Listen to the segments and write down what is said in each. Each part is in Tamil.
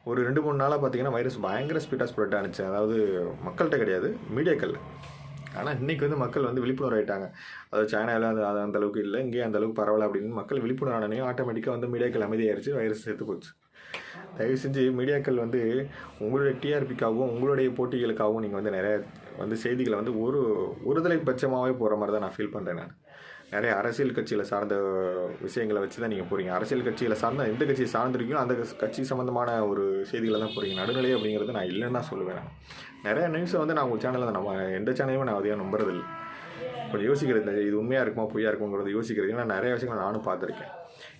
ஒரு 2-3 நாளாக பார்த்தீங்கன்னா வைரஸ் பயங்கர ஸ்பீடாக ஸ்ப்ரெட் ஆனிச்சு. அதாவது மக்கள்கிட்ட கிடையாது, மீடியாக்கள். ஆனால் இன்றைக்கி வந்து மக்கள் வந்து விழிப்புணர்வு ஆகிட்டாங்க. அதாவது சைனாவில் அது அந்த அளவுக்கு இல்லை, இங்கே அந்த அளவுக்கு பரவாயில்ல அப்படின்னு மக்கள் விழிப்புணர்வு ஆனனையும் ஆட்டோமேட்டிக்காக வந்து மீடியாக்கள் அமைதியாயிருச்சு, வைரஸ் செத்து போச்சு. தயவு செஞ்சு மீடியாக்கள் வந்து உங்களுடைய டிஆர்பிக்காகவும் உங்களுடைய போட்டிகளுக்காகவும் நீங்கள் வந்து நிறைய வந்து செய்திகளை வந்து ஒருதலை பட்சமாகவே போகிற மாதிரி தான் நான் ஃபீல் பண்ணுறேன். நான் நிறைய அரசியல் கட்சியில் சார்ந்த விஷயங்களை வச்சு தான் நீங்கள் போகிறீங்க. அரசியல் கட்சியில் சார்ந்த எந்த கட்சியை சார்ந்திருக்கீங்களோ அந்த கட்சி சம்மந்தமான ஒரு செய்திகளை தான் போகிறீங்க. நடுநிலை அப்படிங்கிறது நான் இல்லைன்னு தான் சொல்லுவேன். நிறைய நியூஸை வந்து நான் உங்கள் சேனலில் நம்ம எந்த சேனலையுமே நான் அதிகம் நம்புறதில்லை. கொஞ்சம் யோசிக்கிறது, இது உண்மையாக இருக்குமா பொய்யா இருக்குங்கிறத யோசிக்கிறது. ஏன்னா நிறைய விஷயங்களை நானும் பார்த்துருக்கேன்.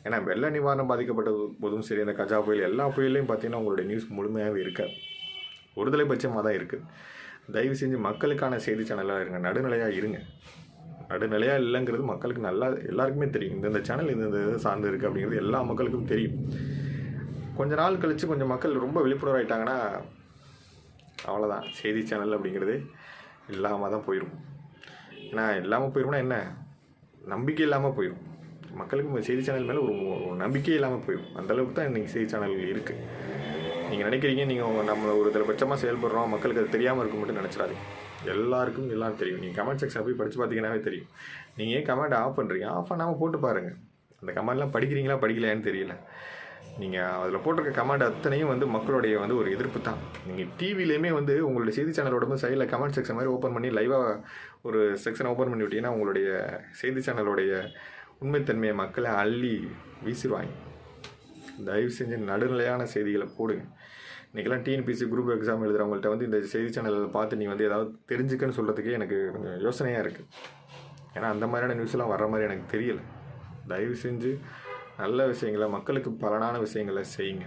ஏன்னா வெள்ள நிவாரணம் பாதிக்கப்பட்ட போதும் சரி, அந்த கஜா புயல் எல்லா புயலையும் பார்த்தீங்கன்னா உங்களுடைய நியூஸ் முழுமையாகவே இருக்காது, ஒருதலை பட்சமாக தான் இருக்குது. தயவு செஞ்சு மக்களுக்கான செய்தி சேனலாக இருங்க, நடுநிலையாக இருங்க. நடுநிலையாக இல்லைங்கிறது மக்களுக்கு நல்லா எல்லாருக்குமே தெரியும். இந்த சேனல் இந்த இதை சார்ந்து இருக்குது அப்படிங்கிறது எல்லா மக்களுக்கும் தெரியும். கொஞ்ச நாள் கழித்து கொஞ்சம் மக்கள் ரொம்ப விழிப்புணர்வு ஆகிட்டாங்கன்னா அவ்வளோதான், செய்தி சேனல் அப்படிங்கிறது இல்லாமல் தான் போயிடும். ஏன்னா இல்லாமல் போயிடும்னா என்ன, நம்பிக்கை இல்லாமல் போயிடும். மக்களுக்கு செய்தி சேனல் மேலே ஒரு நம்பிக்கை இல்லாமல் போயிடும். அந்தளவுக்கு தான் இன்றைக்கி செய்தி சேனல்கள் இருக்குது. நீங்கள் நினைக்கிறீங்க நீங்கள் நம்ம ஒரு இதில் பட்சமாக செயல்படுறோம், மக்களுக்கு அது தெரியாமல் இருக்க மட்டும் நினச்சிடாதீங்க. எல்லாருக்கும் எல்லாம் தெரியும். நீங்கள் கமெண்ட் செக்ஷன் போய் படித்து பார்த்தீங்கன்னாவே தெரியும். நீங்கள் ஏன் கமெண்ட் ஆஃப் பண்ணுறீங்க, ஆஃப் பண்ணாமல் போட்டு பாருங்கள். அந்த கமெண்ட்லாம் படிக்கிறீங்களா படிக்கலையான்னு தெரியல. நீங்கள் அதில் போட்டிருக்க கமெண்ட் அத்தனையும் வந்து மக்களுடைய வந்து ஒரு எதிர்ப்பு தான். நீங்கள் டிவிலேயுமே வந்து உங்களுடைய செய்தி சேனலோட சைடில் கமெண்ட் செக்ஷன் மாதிரி ஓப்பன் பண்ணி லைவாக ஒரு செக்ஷனை ஓப்பன் பண்ணி விட்டீங்கன்னா உங்களுடைய செய்தி சேனலோடைய உண்மைத்தன்மையை மக்களை அள்ளி வீசிடுவாங்க. தயவு செஞ்சு நடுநிலையான செய்திகளை போடுங்க. இன்றைக்கெல்லாம் டிஎன்பிசி குரூப் எக்ஸாம் எழுதுகிறவங்கள்ட்ட வந்து இந்த செய்தி சேனலில் பார்த்து நீ வந்து ஏதாவது தெரிஞ்சுக்கன்னு சொல்கிறதுக்கே எனக்கு கொஞ்சம் யோசனையாக இருக்குது. ஏன்னா அந்த மாதிரியான நியூஸ்லாம் வர்ற மாதிரி எனக்கு தெரியலை. தயவு செஞ்சு நல்ல விஷயங்களை, மக்களுக்கு பலனான விஷயங்களை செய்யுங்க.